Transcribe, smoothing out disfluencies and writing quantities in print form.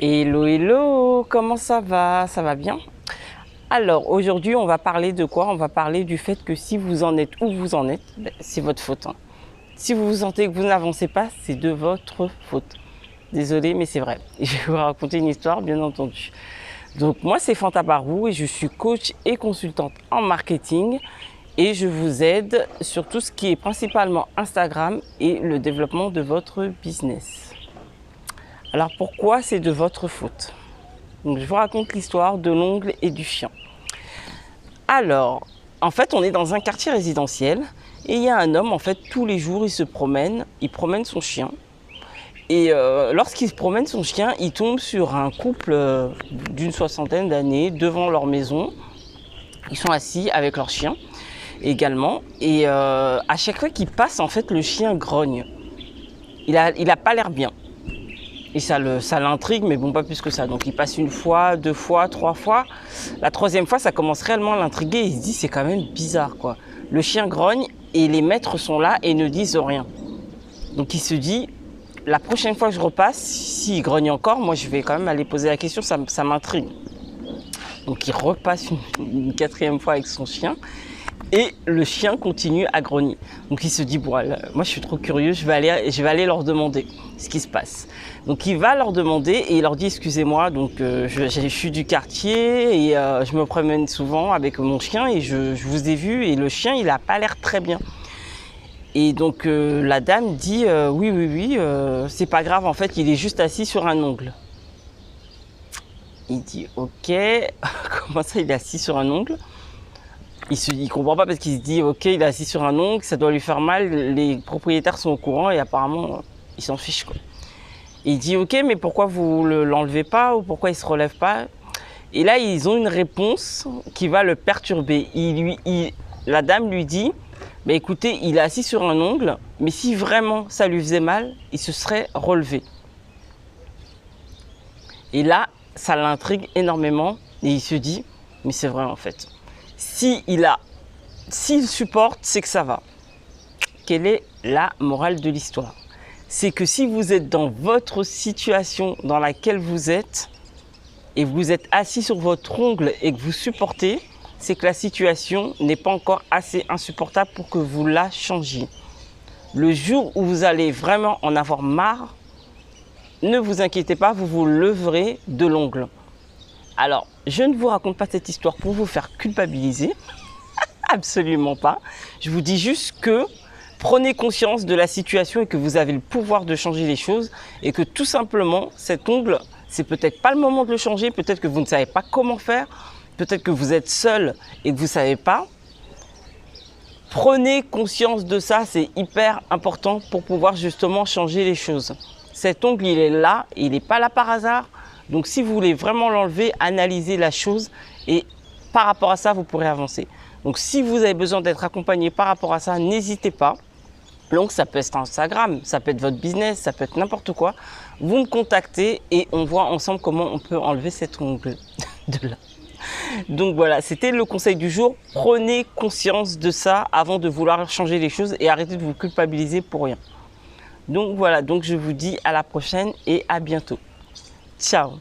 Hello, hello, comment ça va? Ça va bien? Alors, aujourd'hui, on va parler de quoi? On va parler du fait que si vous en êtes où vous en êtes, c'est votre faute, hein. Si vous vous sentez que vous n'avancez pas, c'est de votre faute. Désolée, mais c'est vrai. Et je vais vous raconter une histoire, bien entendu. Donc, moi, c'est Fanta Barou et je suis coach et consultante en marketing. Et je vous aide sur tout ce qui est principalement Instagram et le développement de votre business. Alors pourquoi c'est de votre faute? Donc je vous raconte l'histoire de l'ongle et du chien. Alors, en fait, on est dans un quartier résidentiel et il y a un homme, en fait, tous les jours, il promène son chien. Et lorsqu'il se promène son chien, il tombe sur un couple d'une soixantaine d'années devant leur maison. Ils sont assis avec leur chien également. Et à chaque fois qu'il passe, en fait, le chien grogne. Il a pas l'air bien. Et ça l'intrigue, mais bon, pas plus que ça. Donc il passe une fois, deux fois, trois fois. La troisième fois, ça commence réellement à l'intriguer. Il se dit, c'est quand même bizarre, quoi. Le chien grogne et les maîtres sont là et ne disent rien. Donc il se dit, la prochaine fois que je repasse, s'il grogne encore, moi je vais quand même aller poser la question, ça m'intrigue. Donc il repasse une quatrième fois avec son chien. Et le chien continue à grogner. Donc il se dit, bon, moi je suis trop curieux, je vais aller leur demander ce qui se passe. Donc il va leur demander et il leur dit, excusez-moi, donc je suis du quartier et je me promène souvent avec mon chien et je vous ai vu et le chien il n'a pas l'air très bien. Et donc la dame dit, oui, c'est pas grave, en fait il est juste assis sur un ongle. Il dit, ok, comment ça il est assis sur un ongle? Il comprend pas parce qu'il se dit, ok, il est assis sur un ongle, ça doit lui faire mal, les propriétaires sont au courant et apparemment, ils s'en fichent, quoi. Et il dit, ok, mais pourquoi vous l'enlevez pas ou pourquoi il se relève pas? Et là, ils ont une réponse qui va le perturber. La dame lui dit, bah, écoutez, il est assis sur un ongle, mais si vraiment ça lui faisait mal, il se serait relevé. Et là, ça l'intrigue énormément et il se dit, mais c'est vrai en fait. S'il supporte, c'est que ça va. Quelle est la morale de l'histoire? C'est que si vous êtes dans votre situation dans laquelle vous êtes et vous êtes assis sur votre ongle et que vous supportez, c'est que la situation n'est pas encore assez insupportable pour que vous la changiez. Le jour où vous allez vraiment en avoir marre, ne vous inquiétez pas, vous vous leverez de l'ongle. Alors, je ne vous raconte pas cette histoire pour vous faire culpabiliser. Absolument pas. Je vous dis juste que prenez conscience de la situation et que vous avez le pouvoir de changer les choses et que tout simplement, cet ongle, c'est peut-être pas le moment de le changer, peut-être que vous ne savez pas comment faire, peut-être que vous êtes seul et que vous ne savez pas. Prenez conscience de ça, c'est hyper important pour pouvoir justement changer les choses. Cet ongle, il est là, il n'est pas là par hasard. Donc si vous voulez vraiment l'enlever, analysez la chose et par rapport à ça, vous pourrez avancer. Donc si vous avez besoin d'être accompagné par rapport à ça, n'hésitez pas. Donc ça peut être Instagram, ça peut être votre business, ça peut être n'importe quoi. Vous me contactez et on voit ensemble comment on peut enlever cet ongle de là. Donc voilà, c'était le conseil du jour. Prenez conscience de ça avant de vouloir changer les choses et arrêtez de vous culpabiliser pour rien. Donc voilà, donc je vous dis à la prochaine et à bientôt. Ciao!